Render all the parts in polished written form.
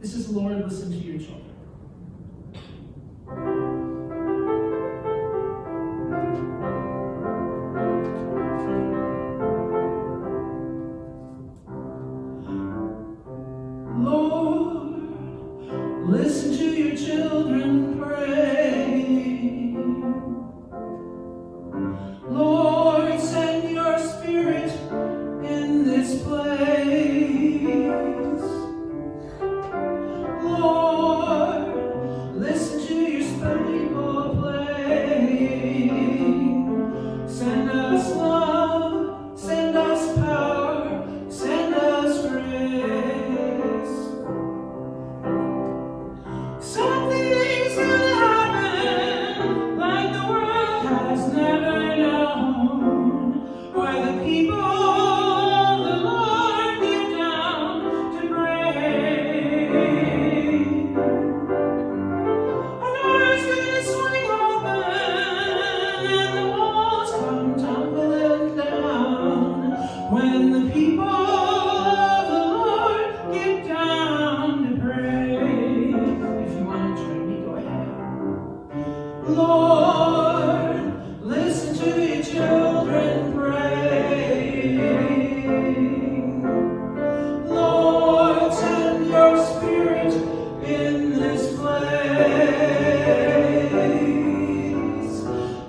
This is Lord, listen to your children. Lord, listen to your children pray. Lord, send your spirit in this place. Lord, listen to your people playing. Send us love, send us power, send us grace. Something's gonna happen like the world has never known, where the people of the Lord get down to pray. A door's gonna swing open and the walls come tumbling down, when the people of the Lord get down to pray. If you want to join me, go ahead. Lord, listen to your children pray. Lord, send your spirit in this place.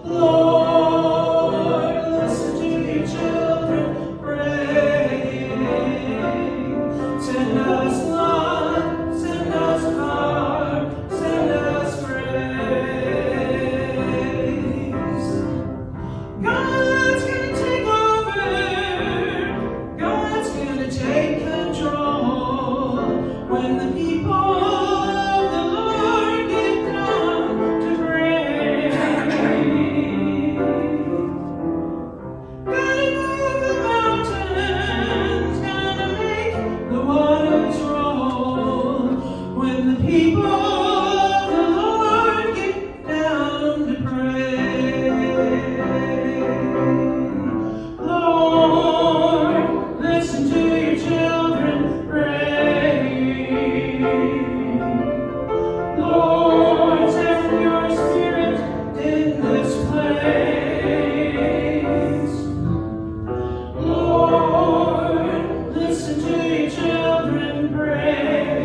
Lord, listen to your children pray. Send us love, send us power, send us grace. God's gonna take over. God's gonna take control when the people of the Lord get down to pray. Gonna move the mountains, gonna make the waters roll when the people of the Lord get down to pray. Lord, listen to your children pray. Lord, send your spirit in this place. Lord, listen to your children pray.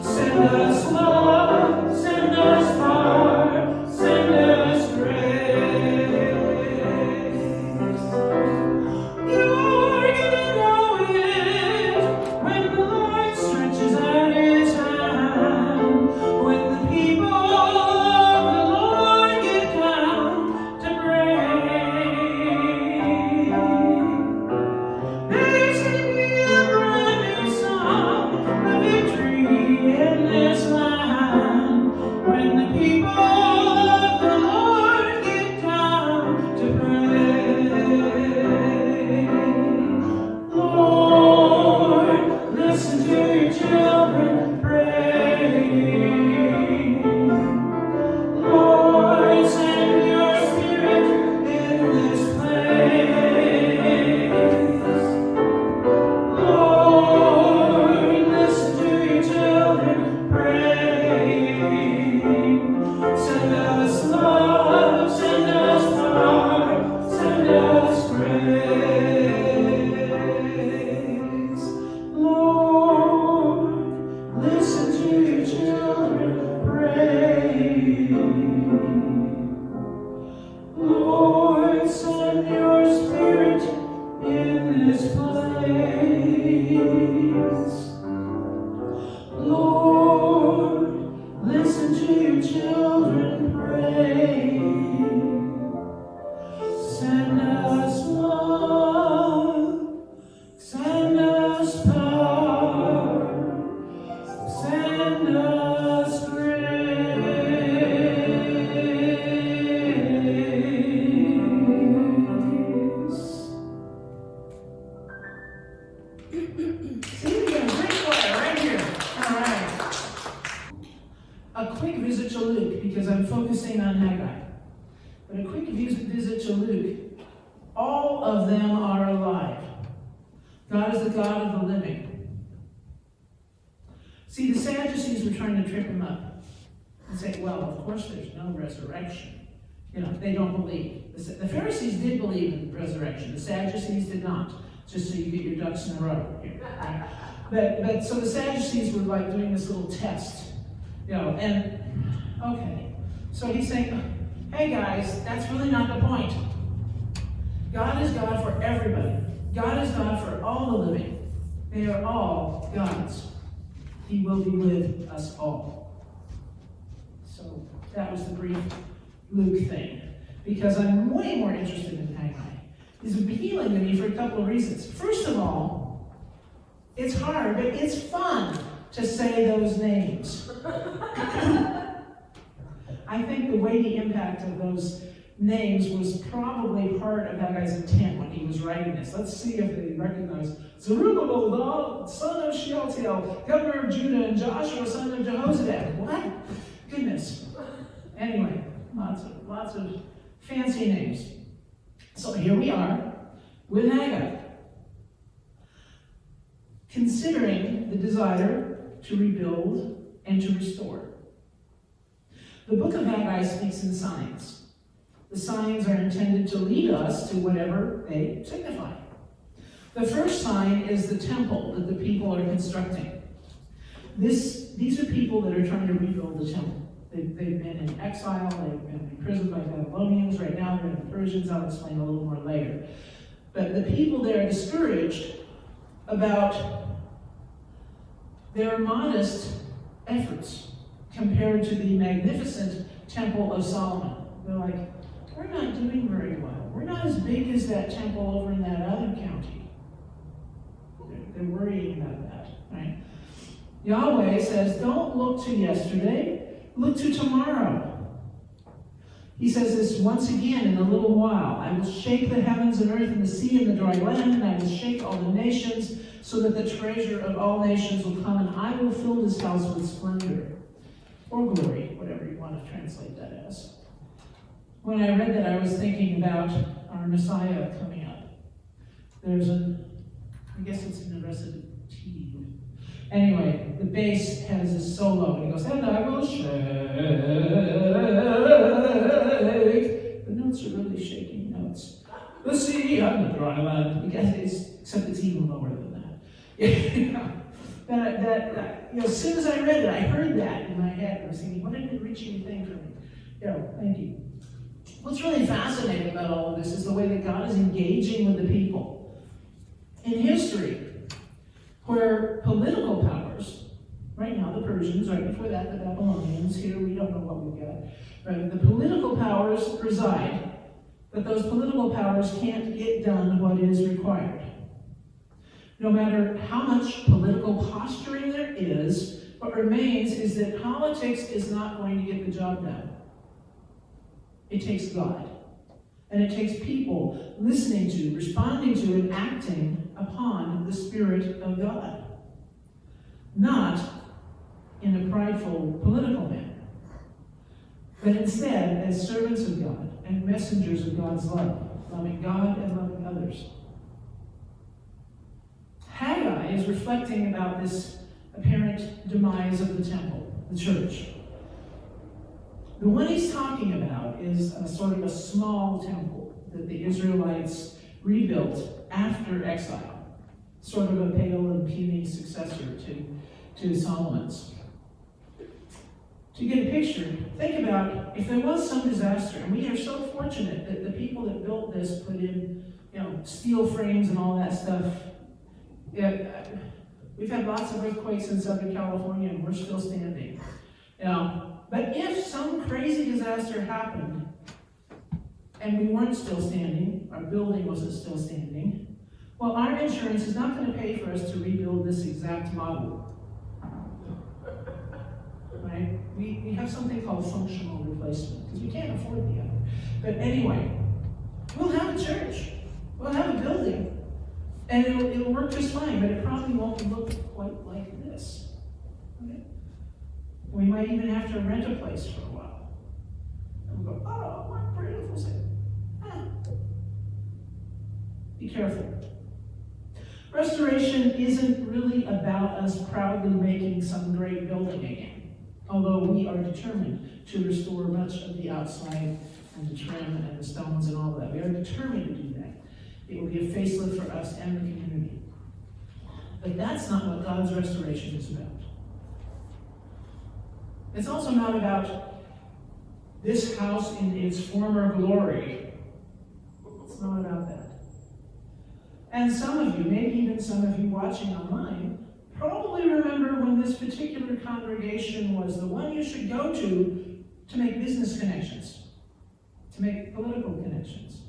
Send us love, send us power, send us grace. You're gonna know it when the Lord stretches out his hand, when the people of the Lord get down to pray. There's gonna be a brand new song of victory in this land, when the people of the Lord get down to pray. Lord, listen to your children pray. Lord, send your spirit in this place. Lord, listen to your children pray. Send us love, send us power, send us grace. Lord, listen to your children pray. Lord, send your spirit in this place. Lord, listen to your children pray. Send us love, send us power, send us grace. See, we got a great choir right here. All right. A quick visit to Luke, because I'm focusing on Haggai. But a quick visit to Luke. All of them are alive. God is the God of the living. See, the Sadducees were trying to trip him up and say, well, of course there's no resurrection. They don't believe. The Pharisees did believe in resurrection. The Sadducees did not. Just so you get your ducks in a row here. Right? But so the Sadducees were like doing this little test. And okay. So he's saying, hey guys, that's really not the point. God is God for everybody. God is God for all the living. They are all God's. He will be with us all. So that was the brief Luke thing. Because I'm way more interested in Haggai. He's appealing to me for a couple of reasons. First of all, it's hard, but it's fun to say those names. I think the weighty impact of those names was probably part of Haggai's intent when he was writing this. Let's see if they recognize Zerubbabel, son of Shealtiel, governor of Judah, and Joshua, son of Jehozadak. What? Goodness. Anyway, lots of fancy names. So here we are with Haggai, considering the desire to rebuild and to restore. The book of Haggai speaks in signs. The signs are intended to lead us to whatever they signify. The first sign is the temple that the people are constructing. These are people that are trying to rebuild the temple. They've been in exile, they've been imprisoned by Babylonians, right now they're in the Persians, I'll explain a little more later. But the people there are discouraged about their modest efforts compared to the magnificent temple of Solomon. They're like, we're not doing very well. We're not as big as that temple over in that other county. They're worrying about that, right? Yahweh says, don't look to yesterday. Look to tomorrow. He says this once again in a little while. I will shake the heavens and earth and the sea and the dry land, and I will shake all the nations, so that the treasure of all nations will come, and I will fill this house with splendor. Or glory, whatever you want to translate that as. When I read that, I was thinking about our Messiah coming up. There's I guess it's in the recitative. Anyway, the bass has a solo, and he goes, and I will shake. The notes are really shaking notes. The sea and the dry land. Except it's even lower than that. As soon as I read it, I heard that in my head. I was thinking, what an enriching thing for me. Thank you. What's really fascinating about all of this is the way that God is engaging with the people. In history, where political powers, right now the Persians, right before that the Babylonians, here we don't know what we've got, right? The political powers reside, but those political powers can't get done what is required. No matter how much political posturing there is, what remains is that politics is not going to get the job done. It takes God. And it takes people listening to, responding to, and acting upon the Spirit of God. Not in a prideful political manner, but instead as servants of God and messengers of God's love, loving God and loving others. Haggai is reflecting about this apparent demise of the temple, the church. The one he's talking about is a sort of a small temple that the Israelites rebuilt after exile, sort of a pale and puny successor to Solomon's. To get a picture, think about if there was some disaster, and we are so fortunate that the people that built this put in, steel frames and all that stuff. We've had lots of earthquakes in Southern California, and we're still standing. But if some crazy disaster happened, and we weren't still standing, our building wasn't still standing, well, our insurance is not going to pay for us to rebuild this exact model. Right? We have something called functional replacement, because we can't afford the other. But anyway, we'll have a church. We'll have a building. And it'll work just fine, but it probably won't look quite like this. Okay? We might even have to rent a place for a while. And we'll go, oh, what beautiful city. Be careful. restoration isn't really about us proudly making some great building again, although we are determined to restore much of the outside and the trim and the stones and all that. We are determined to do that. It will be a facelift for us and the community. But that's not what God's restoration is about. It's also not about this house in its former glory. It's not about that. And some of you, maybe even some of you watching online, probably remember when this particular congregation was the one you should go to make business connections, to make political connections.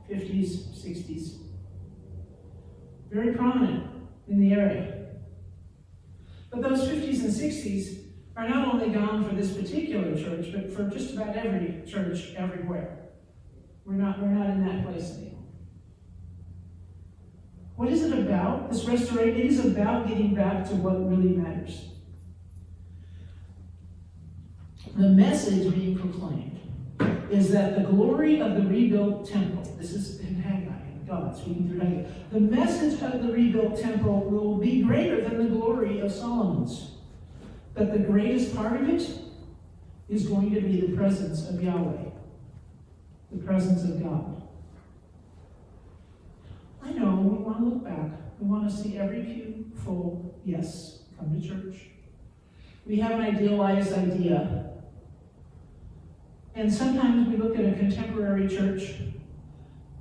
50s, 60s. Very prominent in the area. But those 50s and 60s are not only gone for this particular church, but for just about every church everywhere. We're not in that place anymore. What is it about? This restoration, it is about getting back to what really matters. The message being proclaimed is that the glory of the rebuilt temple, this is in Haggai, God speaking through Haggai, the message of the rebuilt temple will be greater than the glory of Solomon's. But the greatest part of it is going to be the presence of Yahweh, the presence of God. I know, we want to look back. We want to see every pew full. Yes, come to church. We have an idealized idea. And sometimes we look at a contemporary church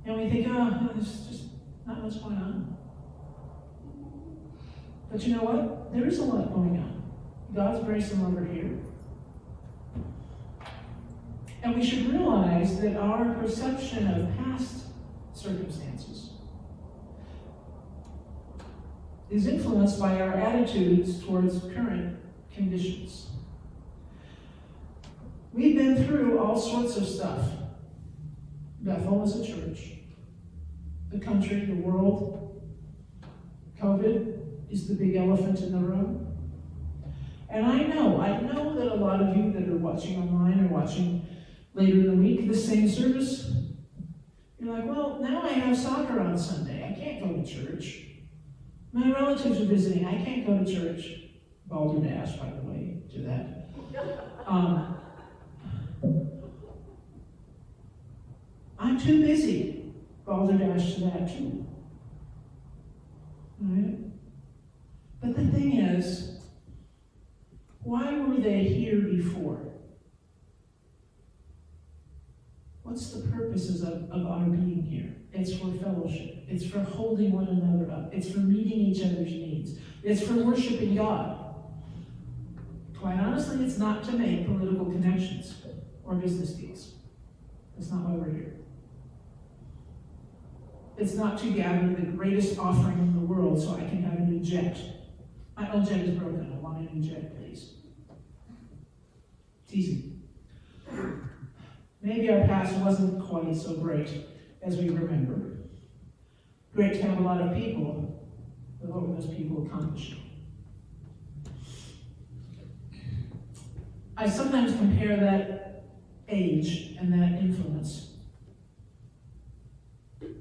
and we think, oh, there's just not much going on. But you know what? There is a lot going on. God's grace and love are here. And we should realize that our perception of past circumstances is influenced by our attitudes towards current conditions. We've been through all sorts of stuff. Bethel is a church. The country, the world. COVID is the big elephant in the room. And I know that a lot of you that are watching online or watching later in the week, the same service, you're like, well, now I have soccer on Sunday. I can't go to church. My relatives are visiting. I can't go to church. Balderdash, by the way, to that. I'm too busy. Balderdash to that too. All right? But the thing is, why were they here before? What's the purposes of our being here? It's for fellowship. It's for holding one another up. It's for meeting each other's needs. It's for worshiping God. Quite honestly, it's not to make political connections or business deals. That's not why we're here. It's not to gather the greatest offering in the world so I can have a new jet. My old jet is broken. I want a new jet, please. It's easy. Maybe our past wasn't quite so great as we remember. Great to have a lot of people, but what were those people accomplishing? I sometimes compare that age and that influence.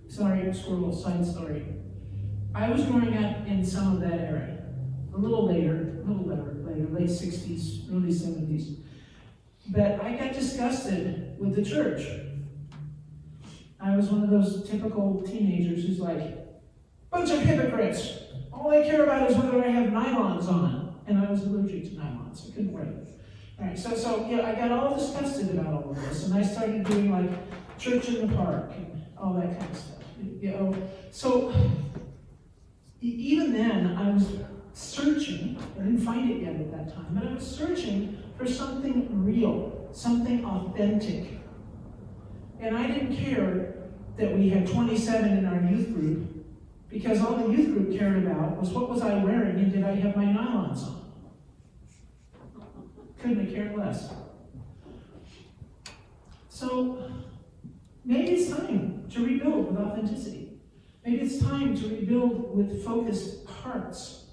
Sorry, squirrel, side story. I was growing up in some of that era. A little later, late 60s, early 70s. But I got disgusted with the church. I was one of those typical teenagers who's like, bunch of hypocrites. All they care about is whether I have nylons on. And I was allergic to nylons. I couldn't wear them. All right, so I got all disgusted about all of this. And I started doing like church in the park and all that kind of stuff. So even then, I was searching. I didn't find it yet at that time, but I was searching for something real, something authentic. And I didn't care that we had 27 in our youth group, because all the youth group cared about was what was I wearing and did I have my nylons on. Couldn't have cared less. So maybe it's time to rebuild with authenticity. Maybe it's time to rebuild with focused hearts.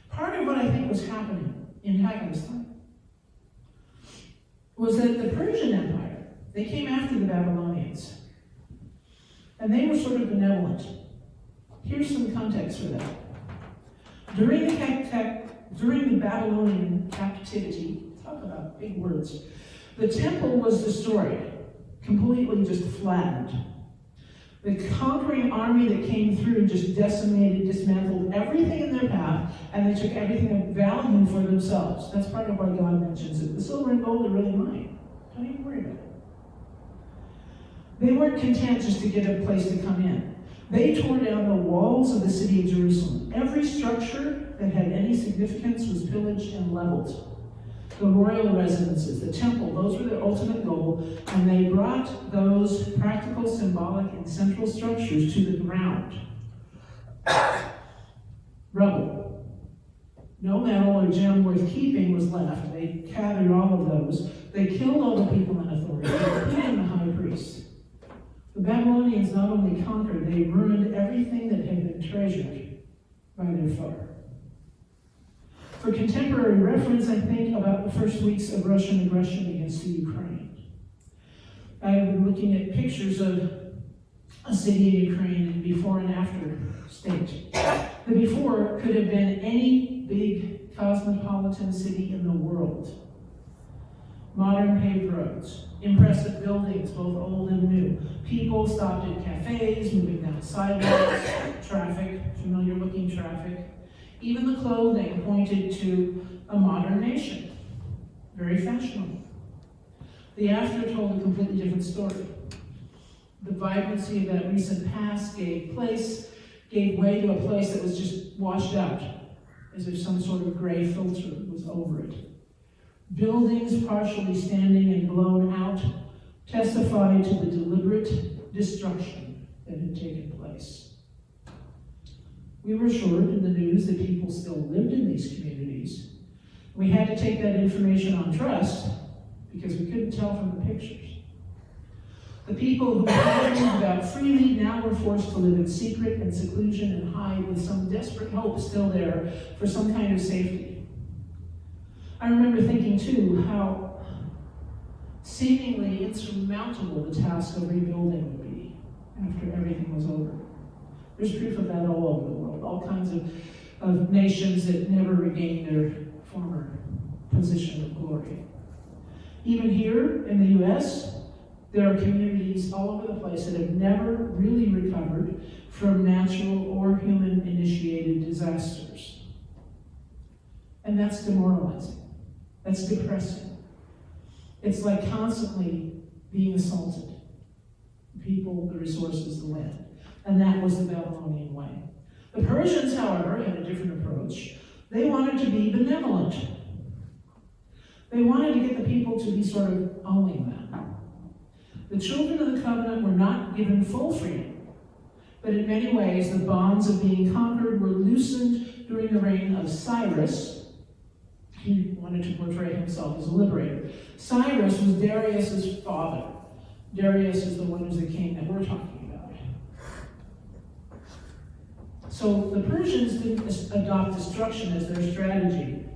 Part of what I think was happening in Haggai's time was that the Persian Empire, they came after the Babylonians. And they were sort of benevolent. Here's some context for that. During the Babylonian captivity, talk about big words, the temple was destroyed, completely just flattened. The conquering army that came through just decimated, dismantled everything in their path, and they took everything of value for themselves. That's part of why God mentions it. The silver and gold are really mine. Don't even worry about it. They weren't content just to get a place to come in. They tore down the walls of the city of Jerusalem. Every structure that had any significance was pillaged and leveled. The royal residences, the temple, those were their ultimate goal, and they brought those practical, symbolic, and central structures to the ground. Rubble. No metal or gem worth keeping was left. They gathered all of those. They killed all the people in authority, including the high priest. The Babylonians not only conquered, they ruined everything that had been treasured by their foe. For contemporary reference, I think about the first weeks of Russian aggression against the Ukraine. I have been looking at pictures of a city in Ukraine in before and after state. The before could have been any big cosmopolitan city in the world. Modern paved roads, impressive buildings, both old and new. People stopped at cafes, moving down sidewalks, traffic, familiar looking traffic. Even the clothing pointed to a modern nation, very fashionable. The after told a completely different story. The vibrancy of that recent past gave way to a place that was just washed out, as if some sort of gray filter was over it. Buildings partially standing and blown out testified to the deliberate destruction that had taken place. We were assured in the news that people still lived in these communities. We had to take that information on trust because we couldn't tell from the pictures. The people who had moved out freely now were forced to live in secret and seclusion and hide with some desperate hope still there for some kind of safety. I remember thinking too how seemingly insurmountable the task of rebuilding would be after everything was over. There's proof of that all over the world, all kinds of nations that never regained their former position of glory. Even here in the US, there are communities all over the place that have never really recovered from natural or human-initiated disasters. And that's demoralizing. That's depressing. It's like constantly being assaulted. The people, the resources, the land. And that was the Babylonian way. The Persians, however, had a different approach. They wanted to be benevolent. They wanted to get the people to be sort of owning them. The children of the covenant were not given full freedom, but in many ways the bonds of being conquered were loosened during the reign of Cyrus. He wanted to portray himself as a liberator. Cyrus was Darius's father. Darius is the one who's the king that we're talking about. So the Persians didn't adopt destruction as their strategy.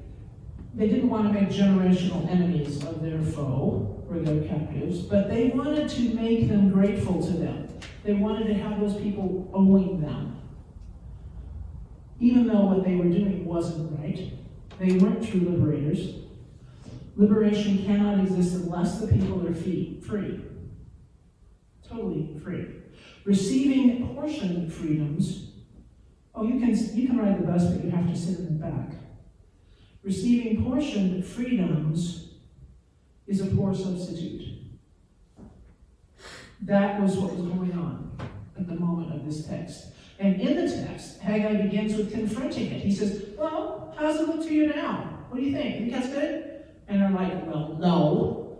They didn't want to make generational enemies of their foe or their captives, but they wanted to make them grateful to them. They wanted to have those people owing them. Even though what they were doing wasn't right, they weren't true liberators. Liberation cannot exist unless the people are free. Totally free. Receiving portion freedoms, you can ride the bus, but you have to sit in the back. Receiving portion freedoms is a poor substitute. That was what was going on at the moment of this text. And in the text, Haggai begins with confronting it. He says, well, how's it look to you now? What do you think? Think that's good? And they're like, well, no.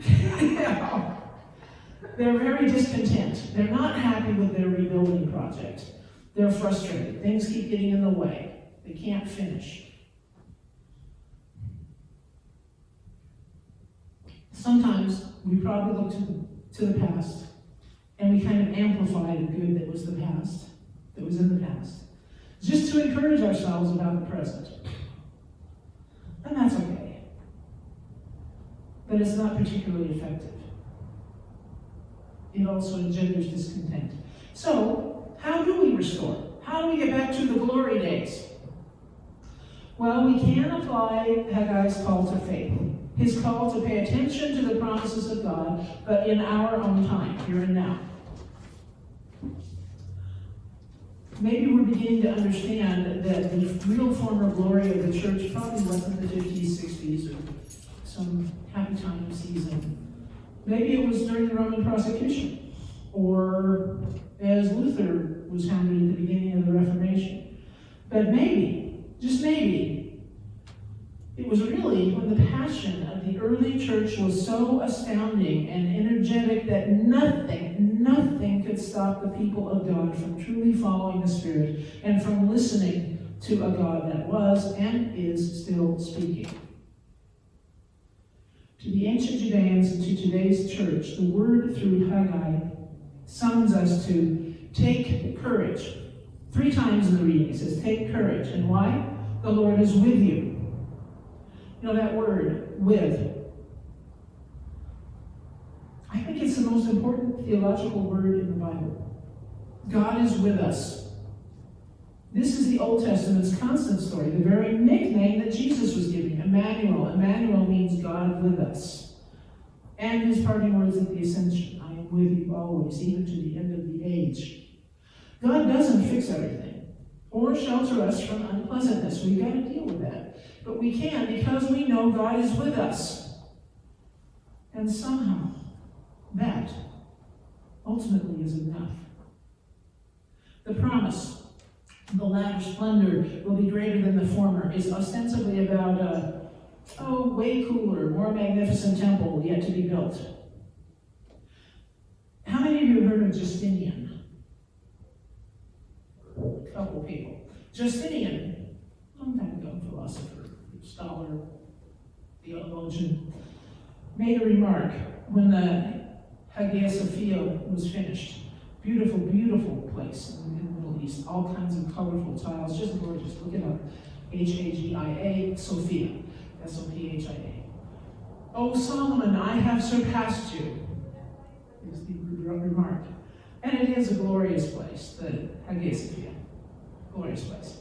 Yeah. They're very discontent. They're not happy with their rebuilding project. They're frustrated. Things keep getting in the way. They can't finish. Sometimes we probably look to the past and we kind of amplify the good that was the past, that was in the past, just to encourage ourselves about the present. And that's okay. But it's not particularly effective. It also engenders discontent. So, how do we restore? How do we get back to the glory days? Well, we can apply Haggai's call to faith, his call to pay attention to the promises of God, but in our own time, here and now. Maybe we're beginning to understand that the real former glory of the church probably wasn't the 50s, 60s, or some happy time season. Maybe it was during the Roman prosecution, or as Luther was hounded at the beginning of the Reformation. But maybe, just maybe, it was really when the passion of the early church was so astounding and energetic that nothing could stop the people of God from truly following the Spirit and from listening to a God that was and is still speaking. To the ancient Judeans and to today's church, the word through Haggai summons us to take courage. 3 times in the reading it says, take courage. And why? The Lord is with you. You know that word, with. I think it's the most important theological word in the Bible. God is with us. This is the Old Testament's constant story, the very nickname that Jesus was giving, Emmanuel. Emmanuel means God with us. And his parting words at the Ascension, I am with you always, even to the end of the age. God doesn't fix everything or shelter us from unpleasantness. We've got to deal with that. But we can because we know God is with us. And somehow, that ultimately is enough. The promise, the latter splendor will be greater than the former, is ostensibly about a, way cooler, more magnificent temple yet to be built. How many of you have heard of Justinian? A couple people. Justinian, long time ago, philosopher, scholar, theologian, made a remark when the Hagia Sophia was finished. Beautiful, beautiful place in the Middle East. All kinds of colorful tiles, just gorgeous. Look it up. Hagia Sophia. Sophia. Oh, Solomon, I have surpassed you, is the remark. And it is a glorious place, the Hagia Sophia. Glorious place.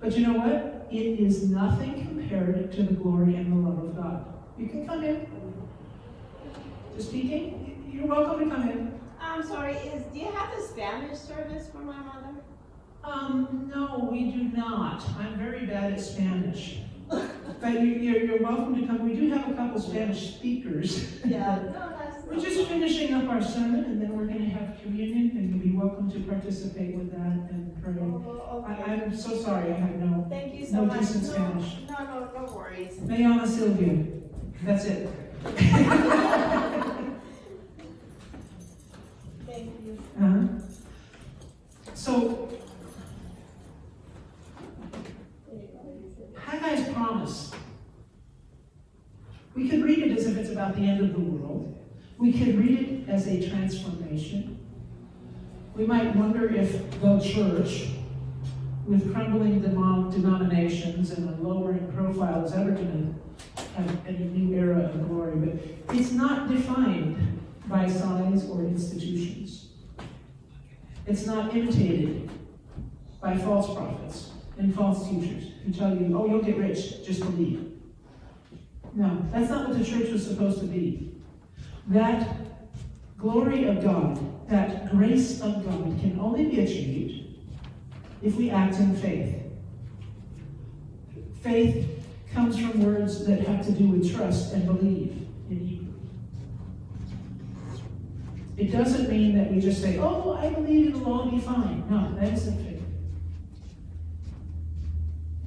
But you know what? It is nothing compared to the glory and the love of God. You can come in. To speaking, you're welcome to come in. I'm sorry, do you have a Spanish service for my mother? No, we do not. I'm very bad at Spanish. But you're welcome to come. We do have a couple Spanish speakers. Yeah, no, that's We're just finishing up our sermon, and then we're going to have communion, and you'll be welcome to participate with that and pray. Oh, okay. I'm so sorry I have no, Thank you so no much. decent Spanish. No worries. Me llamo Silvia. That's it. Thank you. So, Haggai's promise. We could read it as if it's about the end of the world. We could read it as a transformation. We might wonder if the church, with crumbling denominations and a lowering profile, is ever going to have any new era of glory. But it's not defined by size or institutions. It's not imitated by false prophets and false teachers who tell you, oh, you'll get rich, just believe. No, that's not what the church was supposed to be. That glory of God, that grace of God can only be achieved if we act in faith. Faith comes from words that have to do with trust and believe in Hebrew. It doesn't mean that we just say, oh, I believe it'll all be fine. No, that isn't faith.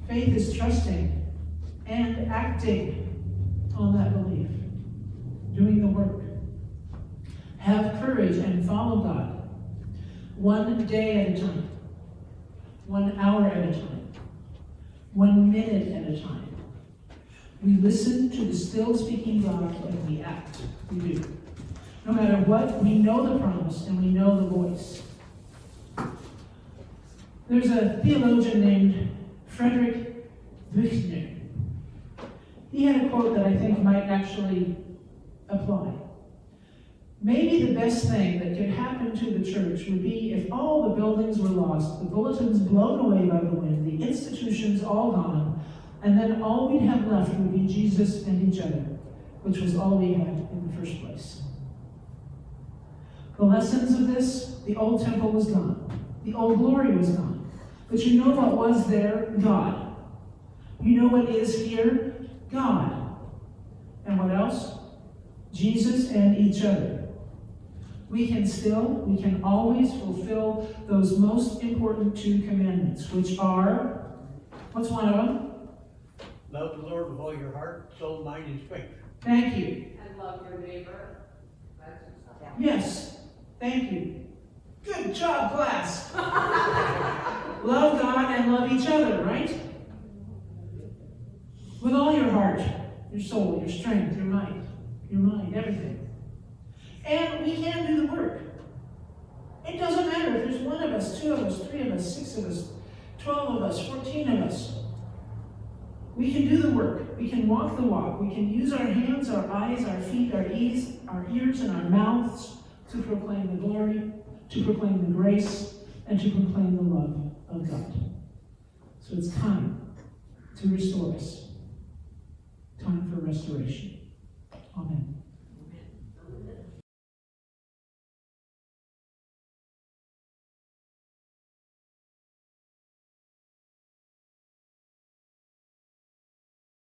Faith is trusting and acting on that belief, doing the work. Have courage and follow God, 1 day at a time, 1 hour at a time, 1 minute at a time. We listen to the still speaking God and we act. We do. No matter what, we know the promise and we know the voice. There's a theologian named Frederick Buechner. He had a quote that I think might actually apply. Maybe the best thing that could happen to the church would be if all the buildings were lost, the bulletins blown away by the wind, the institutions all gone, and then all we'd have left would be Jesus and each other, which was all we had in the first place. The lessons of this: the old temple was gone. The old glory was gone. But you know what was there? God. You know what is here? God. And what else? Jesus and each other. We can always fulfill those most important 2 commandments, which are, what's one of them? Love the Lord with all your heart, soul, mind, and strength. Thank you. And love your neighbor. Yes, thank you. Good job, class. Love God and love each other, right? With all your heart, your soul, your strength, your mind, everything. And we can do the work. It doesn't matter if there's 1 of us, 2 of us, 3 of us, 6 of us, 12 of us, 14 of us. We can do the work. We can walk the walk. We can use our hands, our eyes, our feet, our ears, and our mouths to proclaim the glory, to proclaim the grace, and to proclaim the love of God. So it's time to restore us. Time for restoration. Amen.